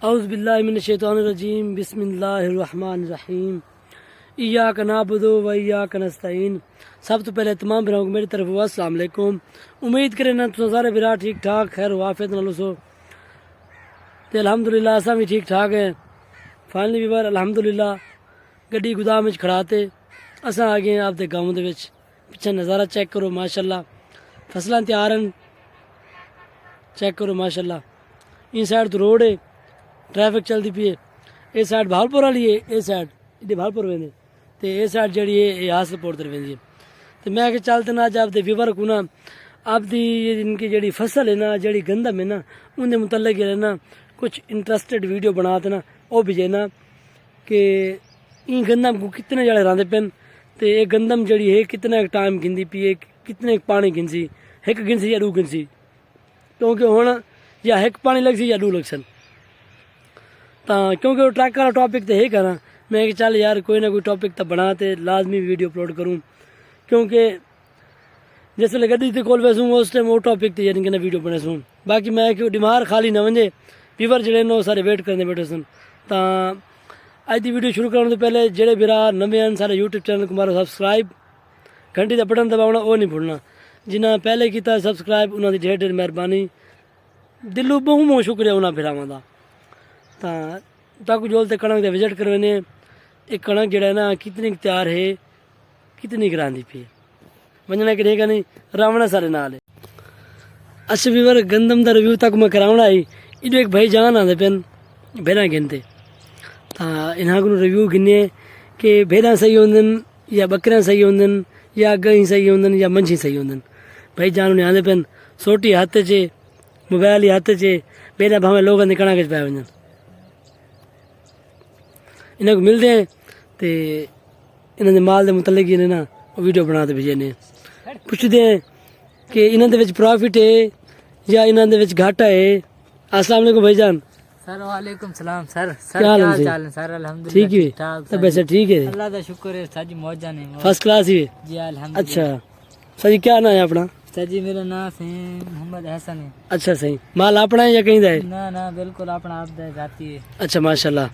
औज़ु बिल्लाहि मिनश शैतानिर रजीम बिस्मिल्लाहिर रहमानिर रहीम इय्याका नअबुदु व इय्याका नस्तईन। सब तो पहले तमाम भराओं को मेरी तरफ अस्सलाम वालेकुम। उम्मीद करें ना तुम सारे भरा ठीक ठाक खैर वाफियत नाल सो ते अल्हम्दुलिल्लाह असां भी ठीक ठाक है। फाइनली वीवर अल्हम्दुलिल्लाह गड्डी गोदाम विच खड़ाते असां आ गए आपदे गांव दे विच। पिछे नज़ारा चेक करो माशाअल्लाह, फसलां तैयार हैं, चेक करो माशाअल्लाह। इन साइड तो रोड है, ट्रैफिक चलती पी है। ये साइड भालपुर वाली है, ये साइड इधर भालपुर वेंदे ते ये साइड जड़ी है ये हासलपुर तरफ वेंदी है। तो मैं कि चलते ना अज आपदे व्यूवर को ना आपदी इनकी जड़ी फसल है ना जड़ी गंदम है ना उनके मुतल्लिक है ना कुछ इंटरेस्टेड वीडियो बनाते ना वो भी है ना कि इन गंदम को कितने जड़े रांदे पेन ते ये गंदम जड़ी है कितना टाइम गिनती पी है, कितने पानी गिनसी, एक गिनसी या दो गिनसी, क्योंकि हुण या एक पानी लग सी या दो लग सन। क्योंकि वो ट्रैक वाला टॉपिक तो है करा मैं कि चल यार कोई ना कोई टॉपिक तो बना ते लाजमी वीडियो अपलोड करूँ, क्योंकि जिस वे गड्डी ते कोल वैसूँ उस टाइम वो टॉपिक तो यानी कि ना वीडियो बने सूँ। बाकी मैं कि दिमाग खाली ना वजे व्यूवर जड़े ने सारे वेट करने बैठे सन। तो अज की वीडियो शुरू करने तो पहले जेड़े बिरा नवे हैं सारे यूट्यूब चैनल को मारो सब्सक्राइब, घंटी का बटन दबाना वो नहीं भूलना। जिन्हें पहले किया सब्सक्राइब उन्होंने ढेर ढेर मेहरबानी, दिलों बहुत बहुत शुक्रिया उन्होंने फिरावां का। ताकू जोल ते कणक का विजिट करवाने एक कणक जड़ा ना कितनी तैयार है कितनी करांदी पी वजना कि नहीं नहीं रावणा सारे नाल है। अच्छा वीवर गंदम का रिव्यू तक मैं करावना आई इधर एक भाई जान आते पेन भेड़ा गिनते इन्हों को रिव्यू गिने कि भेड़ा सही होंदन या बकरियां सही होंदन या गई सही होंदन या मंझी सही होंदन। भाई जान उन्हें आते पेन सोटी हाथ चे मोबाइल हाथ चे भेड़ा भावें लोगों ने कणक पाए वजन इन्हें को मिलते हैं तो इन्होंने माल के मुतलिक इन्हें ना वीडियो बना के भेजने पूछते हैं कि इन्होंने प्रॉफिट है या इन्होंने घाटा है। अस्सलाम वालेकुम भाईजान। सर वालेकुम सलाम सर। क्या हाल है सर? अल्हम्दुलिल्लाह ठीक है ठाक सब वैसे ठीक है, अल्लाह का शुक्र है सर जी मौजा ने फर्स्ट क्लास ही है जी अल्हम्दुलिल्लाह। अच्छा सर जी क्या नाम है अपना? सर जी मेरा नाम है मोहम्मद हसन है। अच्छा सही माल अपना है या कहीं का है? ना ना बिल्कुल अपना आप जाती है। अच्छा माशाल्लाह।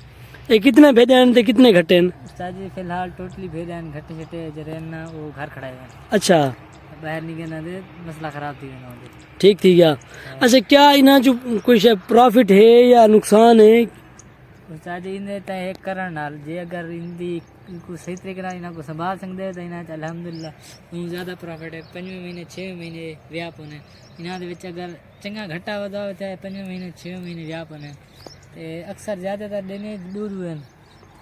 ये कितने भेजे हैं ते कितने घटे हैं? सर जी फिलहाल टोटली भेज हैं घटे छटे जरे ना वो घर खड़ा है अच्छा बाहर नहीं गए ना दे मसला खराब थी ना ठीक थी गया। अच्छा क्या इन्हें जो कुछ प्रॉफिट है या नुकसान है? सर जी इन्हें तो एक करण नाल जे अगर इनकी को सही तरीके नाल इन्हें को संभाल सकते तो इन्हें अल्हम्दुलिल्लाह ज़्यादा प्रॉफिट है। 5वें महीने 6वें महीने व्याप होने इन्हों अगर चंगा घटा वधा चाहे 5वें महीने 6वें महीने व्याप होने अक्सर ज़्यादातर देने दूध हुए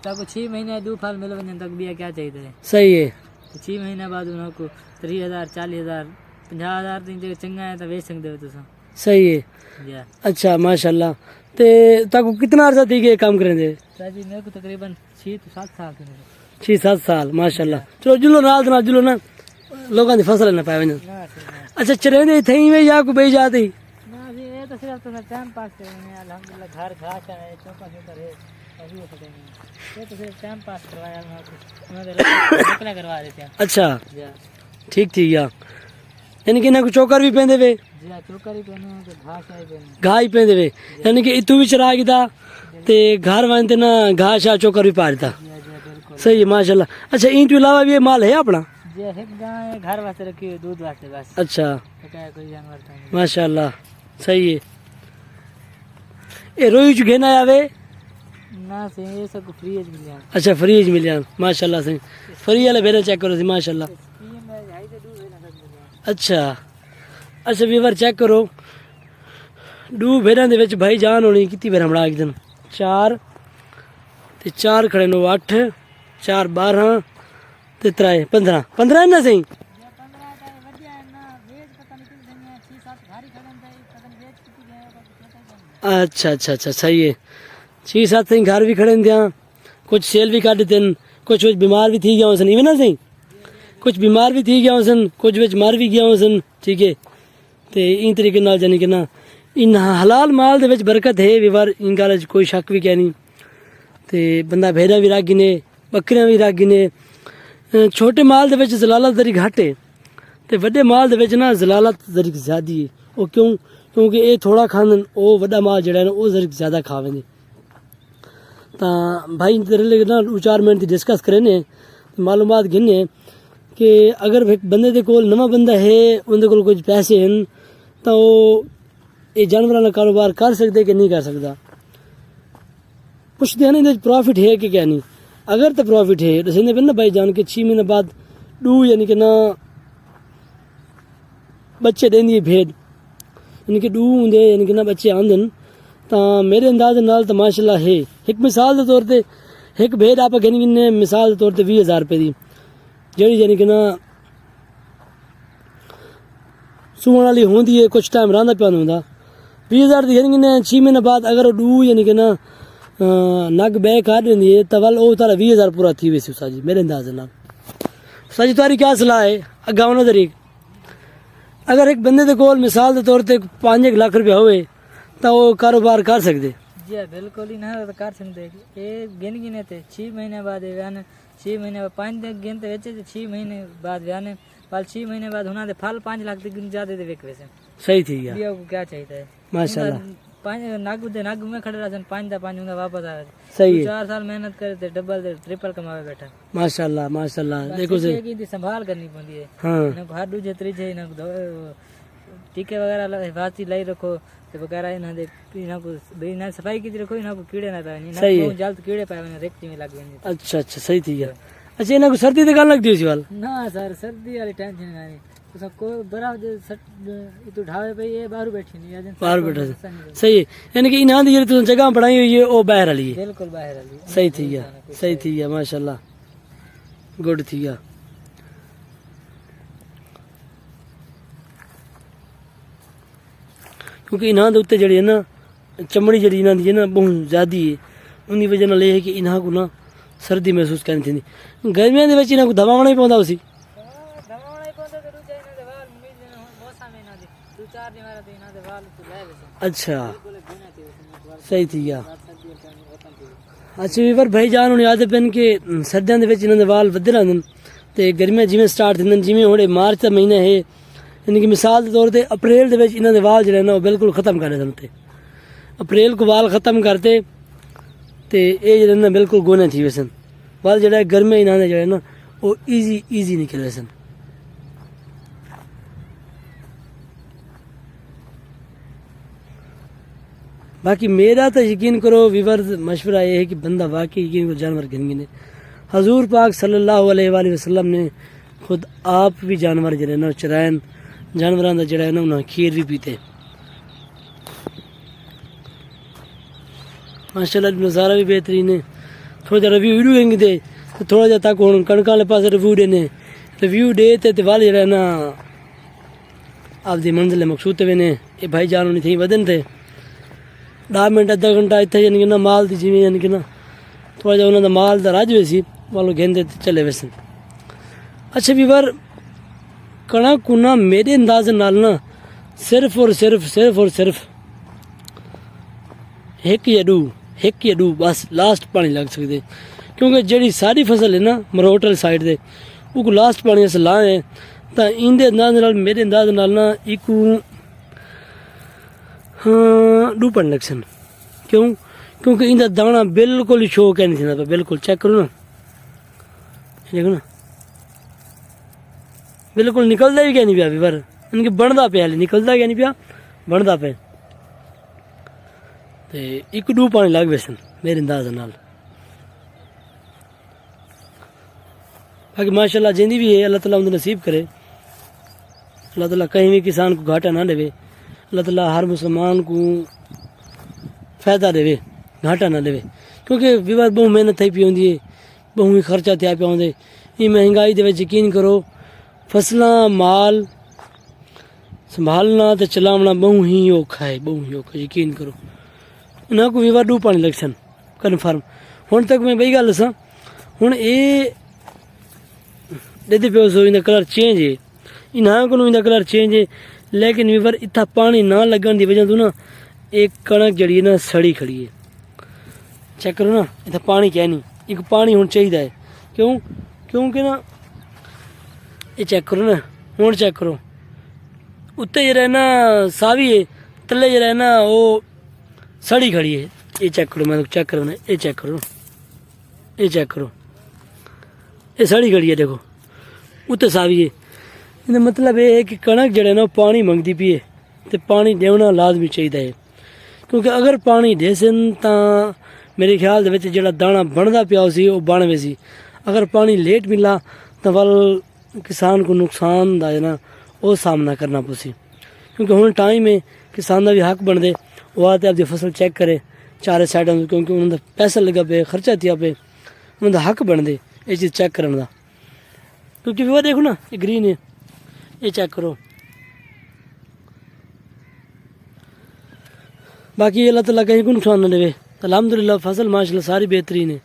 तक 6 महीने दो फल मिल वजन तक भी क्या चाहिए सही है। तो 6 महीने बाद उनको 30,000 40,000 50,000 तो चंगा है तो बेच सकते हो तुम सही है। अच्छा माशाल्लाह। ते ताकू कितना अर्सा थी के काम करेंगे? सर जी मेरे को तकरीबन 6 से 7 साल 6-7 साल माशाल्लाह। चलो जुलो नाल जुलो ना लोगों की फसल ना पाए वजन। अच्छा चरेंदे थई में या को बेच जाते ना जी ये तो सिर्फ तो टाइम पास करने अल्हम्दुलिल्लाह घर घास है चौका चौका है अभी वो पता नहीं ये तो सिर्फ टाइम पास करवाया उन्होंने निकला करवा देते हैं। अच्छा ठीक थी गया यानी कि ना को चौकर भी पहनदे वे जी चौकर ही पहने तो घास है पहने घास ही पहनदे वे यानी कि इतू भी चरा गया ते घर वांते ना घास या चौकर भी पारता सही है माशाल्लाह। अच्छा इन के अलावा भी ये माल है अपना? जी एक गाय है घर वास्ते रखी है दूध वास्ते बस। अच्छा कोई जानवर माशाल्लाह सही है। ये रोई जो घेना आवे ना से ये सब फ्रीज मिल जाए। अच्छा फ्रीज मिल जाए माशाल्लाह सही फ्री वाले भेड़े चेक करो सी माशाल्लाह। अच्छा अच्छा व्यूवर चेक करो दो भेड़ों के भाई जान होनी कितनी भेड़ बना एक दिन 4 ते 4 खड़े नो 8 4 12 ते 3 15 ना सही। अच्छा अच्छा अच्छा सही है 6-7 सही घर भी खड़े थे कुछ सेल भी काटे थे कुछ बीमार भी थी गया सन इवन ना सही कुछ बीमार भी थी गया सन कुछ बिच मर भी गया सन ठीक है। तो इन तरीके नाल जानी कि ना इन हलाल माल दे विच बरकत है विवर इन गल कोई शक भी क्या नहीं। तो बंदा भेड़ा भी रख गिने बकरियां भी रख गिने छोटे माल दे विच जलालत जरी घट है तो वड्डे माल दे विच ना जलालत जरी ज्यादा है। वो क्यों? क्योंकि ये थोड़ा खान वो वड्डा माल जड़ा है ना वो जरी ज्यादा खा वेंदे ਤਾਂ ਭਾਈ ਤੇਰੇ ਲਈ ਨਾ 2-4 ਮਿੰਟ ਦੀ ਡਿਸਕਸ ਕਰੇ ਨੇ ਮਾਲੂਮਾਤ ਗਿਣੇ ਕਿ ਅਗਰ ਇੱਕ ਬੰਦੇ ਦੇ ਕੋਲ ਨਵਾਂ ਬੰਦਾ ਹੈ ਉਹਦੇ ਕੋਲ ਕੁਝ ਪੈਸੇ ਹਨ ਤਾਂ ਉਹ ਇਹ ਜਾਨਵਰਾਂ ਦਾ ਕਾਰੋਬਾਰ ਕਰ ਸਕਦੇ ਕਿ ਨਹੀਂ ਕਰ ਸਕਦਾ ਪੁੱਛਦੇ ਹਨ ਇਹਦੇ प्रॉफिट है कि क्या नहीं अगर तो प्रॉफिट है दसेंदे पे ना भाई जान के 6 महीने बाद डू यानी कि ना बच्चे देंदी भेड़ यानी कि डू होंगे यानी कि ना बच्चे आंदे तो मेरे अंदाज नाल तो माशाल्लाह है एक मिसाल के तौर पर एक भेड़ आप कहने किन्ने मिसाल के तौर पर 20,000 रुपये की ਜਿਹੜੀ यानी कि ना सुवन वाली होंदी है कुछ टाइम रहंदा पिया होंदा 20,000 दी यानी कि 6 महीने बाद अगर डू यानी कि ना नग बह कर देंदी है तो वल वो तारा 20,000 पूरा थी वैसे उसा जी मेरे अंदाज नाल उसा जी तारी क्या सलाह है अग्गा होना तरीक अगर एक बंदे दे कोल मिसाल के तौर पर 5 लाख रुपया होवे तो वो कारोबार कर सकते जी हाँ बिल्कुल ही ना तो कर सकते ये गिन गिने थे 6 महीने बाद व्याने 6 महीने बाद 5 दिन गिनते वेचे 6 महीने बाद व्याने पाल 6 महीने बाद होना दे फल 5 लाख तक ज्यादा दे विक वैसे सही थी गया बिया को क्या चाहिए है माशाल्लाह 5 नाग दे नाग में खड़े रहन 5 होंगे वापस आ सही है 4 साल मेहनत करे थे डबल दे ट्रिपल कमावे बैठा माशाल्लाह माशाल्लाह देखो से की संभाल करनी पड़ती है हाँ इनको हर दूजे त्रीजे इनको टीके वगैरह हिफाजती लाई रखो ते वगैरह इना दे इना को इना सफाई की रखो इना को कीड़े ना पावे इना सही है। बहुत जल्द कीड़े पावे रेक्टी में लग वेंदी अच्छा अच्छा सही थी गया अच्छा इन्हें को सर्दी दिखाने लगती है वाल ना सर सर्दी वाली टेंशन नहीं तो सब कोई बराबर जो सट तो ढावे पे ये बाहर बैठी नहीं आज बाहर बैठा से सही है यानी कि इन्हां दी तो जगह बनाई हुई है वो बाहर वाली है बिल्कुल बाहर वाली सही थी गया सही थी गया माशाल्लाह गुड थी गया क्योंकि इन्हां दे उत्ते जड़ी है ना चमड़ी जड़ी इन्हां दी है ना बहुत ज्यादा है उन्हीं वजह नाल ये है कि इन्हां को ना सर्दी महसूस करनी थी गर्मियों के इन्हां को दबावना ही पौंदा उसी अच्छा सही थी गया अच्छा पर भाई जान हुण याद पेन कि सर्दियों के इन्हां दे वाल वधदे रहंदे ते गर्मियां जिवें स्टार्ट थींदे जिवें हुणे मार्च का महीना है यानी कि मिसाल के तौर पर अप्रैल के इन्हां दे वाल जिहड़े ना वो बिल्कुल खत्म कर देंदे ते अप्रैल को वाल खत्म करते ते ये जिहड़े ना बिल्कुल गोने थी वैसन वाल जिहड़ा गर्मियां इन्हां दे जिहड़े ना वो ईजी निकल वैसन बाकी मेरा तो यकीन करो विवर्स मशवरा ये है कि बंदा वाकई यकीन करो जानवर गिन गिने हजूर पाक सल्लल्लाहु अलैहि वसल्लम ने खुद आप भी जानवर जड़े ना चरायन जानवरों का जड़ा है ना उन्हें खीर भी पीते माशाल्लाह नज़ारा भी बेहतरीन है थोड़ा जरा रिव्यू वीडियो देंगे थे तो थोड़ा जा तक हूँ कणक वाले पास रिव्यू देने रिव्यू दे ते वाल जरा ना आपकी मंजिल मकसूद पे ने ये भाई जान होनी थी वदन थे 10 मिनट आधा घंटा इतना यानी कि ना माल की जिमें यानी कि ना थोड़ा जा उन्होंने माल का राज हुए सी वालों गेंदे चले वैसे अच्छा भी बार कणक को ना मेरे अंदाज नाल ना सिर्फ और सिर्फ एक या दो बस लास्ट पानी लग सकते क्योंकि जड़ी सारी फसल है ना मरोटल साइड दे वो लास्ट पानी अस लाए तो इंदे अंदाज नाल मेरे अंदाज नाल ना एक हाँ 2 पानी लग सन क्यों क्योंकि इंदा दाना बिल्कुल ही शो क्या नहीं थी बिल्कुल चेक करो ना देखो ना बिल्कुल निकलता भी क्या नहीं पिया पर इनके बनता पे निकलता क्या नहीं पिया बनता पे ते 1-2 पानी लग वैसन मेरे अंदाज नाल बाकी माशाल्लाह जिंदी भी है अल्लाह ताला उन्हें नसीब करे अल्लाह ताला कहीं भी किसान को घाटा ना देवे अल्लाह ताला हर मुसलमान को फायदा देवे घाटा ना देवे क्योंकि विवाद बहुत मेहनत थी पी होंगी है बहुत ही खर्चा थिया पिया होंगे ये महंगाई दे विच यकीन करो फसलां माल संभालना तो चलावना बहुत ही औखा है यकीन करो इन्हों को विवाद 2 पानी लग सन कन्फर्म हुण तक मैं बई गल दसां हुण ये दे पियो सो इनका कलर चेंज है इन्हां को इनका कलर चेंज है लेकिन विवर इतना पानी ना लगन की वजह तो ना एक कणक जड़ी है ना सड़ी खड़ी है चेक करो ना इतना पानी क्या नहीं एक पानी हुण चाहिए है क्यों क्योंकि ना ये चेक करो ना हुण चेक करो उत्ते जरा ना सावी है तले जरा ना वो सड़ी खड़ी है ये चेक करो, मैं चेक करो ना, ये चेक करो, ये चेक करो, ये सड़ी खड़ी है देखो, उत्ते सावी है। ਇਹਦਾ मतलब ਇਹ ਹੈ ਕਿ ਕਣਕ ਜਿਹੜਾ ਨਾ ਪਾਣੀ ਮੰਗਦੀ ਪਈ ਹੈ ਤੇ ਪਾਣੀ ਦੇਣਾ ਲਾਜ਼ਮੀ ਚਾਹੀਦਾ ਹੈ, ਕਿਉਂਕਿ ਅਗਰ ਪਾਣੀ ਦੇਸਨ ਤਾਂ ਮੇਰੇ ਖਿਆਲ ਦੇ ਵਿੱਚ ਜਿਹੜਾ ਦਾਣਾ ਬਣਦਾ ਪਿਆ ਸੀ ਉਹ ਬਣਵੇ ਸੀ। ਅਗਰ ਪਾਣੀ ਲੇਟ ਮਿਲਾ ਤਾਂ ਵੱਲ ਕਿਸਾਨ को ਨੁਕਸਾਨ ਦਾ ਹੈ ਨਾ ਉਹ ਸਾਹਮਣਾ ਕਰਨਾ ਪਊ, ਕਿਉਂਕਿ ਹੁਣ ਟਾਈਮ ਹੈ ਕਿਸਾਨ ਦਾ ਵੀ ਹੱਕ ਬਣਦੇ, ਉਹ ਆ ਤੇ ਆਪਦੀ ਫਸਲ ਚੈੱਕ ਕਰੇ ਚਾਰੇ ਸਾਈਡਾਂ ਤੋਂ, ਕਿਉਂਕਿ ਉਹਨਾਂ ਦਾ ਪੈਸਾ ਲੱਗਾ ਪਿਆ, ਖਰਚਾ ਤਿਆ ਪਿਆ, ਉਹਨਾਂ ਦਾ ਹੱਕ ਬਣਦੇ ਇਹ ਚੀਜ਼ ਚੈੱਕ ਕਰਨ ਦਾ। क्योंकि वो देखो ना ये ग्रीन है, ये चेक करो। बाकी अल्लाह ताला कहीं को नुकसान न देवे। अल्हम्दुलिल्लाह फसल माशाल्लाह सारी बेहतरीन है,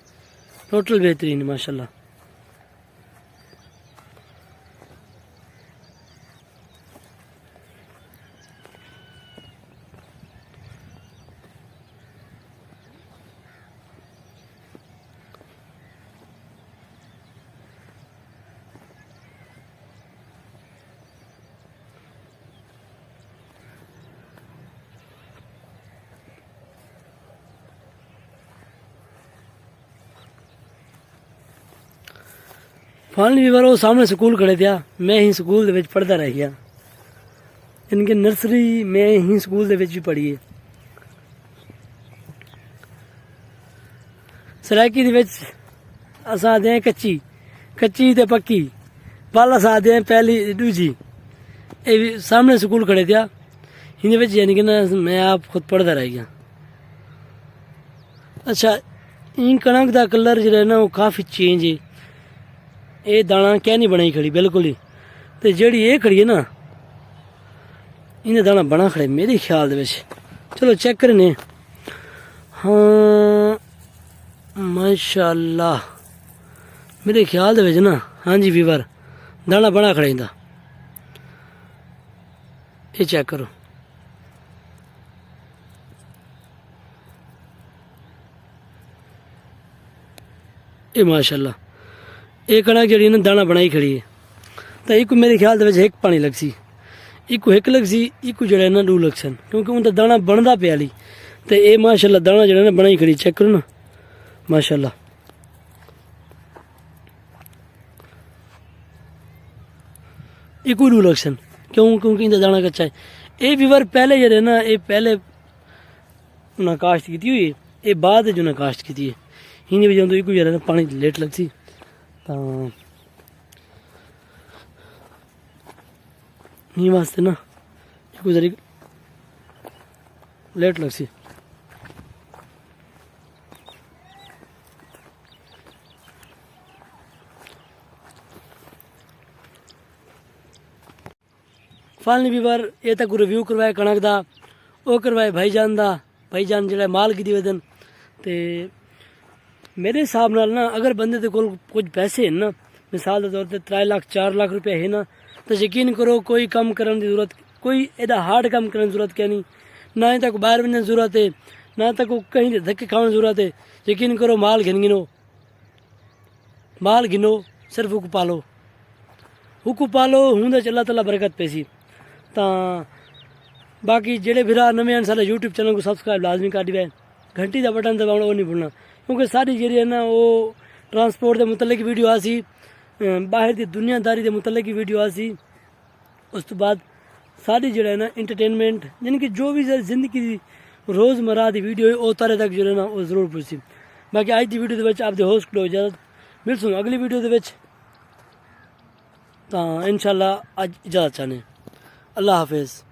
टोटल बेहतरीन है माशाल्लाह। फाइनली भी बार वो सामने स्कूल खड़े थे, मैं ही स्कूल दे विच पढ़दा रह गया। इनके नर्सरी मैं ही स्कूल दे विच भी पढ़ी है। सराकी दे विच असां आखदे हैं कच्ची, कच्ची ते पक्की, पल असां आखदे हैं पहली दूजी। ये भी सामने स्कूल खड़े थे, इनके विच यानी कि ना मैं आप खुद पढ़दा रह गया। अच्छा, इन कणक दा कलर जो ना वो काफ़ी चेंज है। ये दाना क्या नहीं बनाई खड़ी बिल्कुल ही, तो जेड़ी ये खड़ी है ना इन्हें दाना बना खड़े मेरे ख्याल दे विच। चलो चेक करने। हाँ माशाल्लाह मेरे ख्याल दे विच ना, हाँ जी वीवर दाना बना खड़े इंदा, ये चेक करो। ये माशाल्लाह ये कणक जी ना दाना बनाई खड़ी है। तो एक मेरे ख्याल के एक पानी लग सी, एक एक लग सी, एक जो ना दो लग सन, क्योंकि उनका दाना बनता पे ली। तो ये माशाल्लाह दाना जो ना बनाई खड़ी, चेक करो ना माशाल्लाह। एक दो लग सन, क्यों? क्योंकि इनका दाना कच्चा है। ये विवर पहले जो ना ये पहले उन्हें काश्त की हुई है, ये बाद जो ना काश्त की है। इन्हें वजह तो एक जो ना पानी लेट लग सी, नहीं वास्ते ना गुजरी लेट लग सी। फाइनली भी बार ये तक रिव्यू करवाया कणक दा, वो करवाए भाईजान दा। भाईजान जो माल की दिवेदन ते मेरे हिसाब नाल ना अगर बंदे दे कोल कुछ पैसे हैं ना, मिसाल के तौर पर 3 लाख 4 लाख रुपया है ना, तो यकीन करो कोई कम करने की जरूरत, कोई एदा हार्ड कम करने की जरूरत क्या नहीं, ना ही तक बाहर बनने की जरूरत है, ना तक कहीं धक्के खाने की जरूरत है। यकीन करो माल गिनो, माल गिनो, सिर्फ हुक पालो, हुक पालो हूँ तो अल्लाह ताला बरकत पैसी। तो बाकी जेड़े भरा नवे हैं सारे यूट्यूब चैनल को सब्सक्राइब लाजमी कर दिया, घंटी का बटन दबाना वो नहीं भूलना, क्योंकि सारी जी है ना वो ट्रांसपोर्ट के मुतलक वीडियो आसी, बाहर की दुनियादारी के मुतलक वीडियो आसी, उस तो बाद सारी जो है ना इंटरटेनमेंट यानी कि जो भी जिंदगी रोज़मर्रा की वीडियो है वो तारे तक जो है ना वो जरूर पुछी। बाकी आज की वीडियो के आपके होस्ट को इजाजत मिल सूँ अगली वीडियो के तो इंशाल्लाह अज इजाजत चाहने। अल्लाह हाफिज़।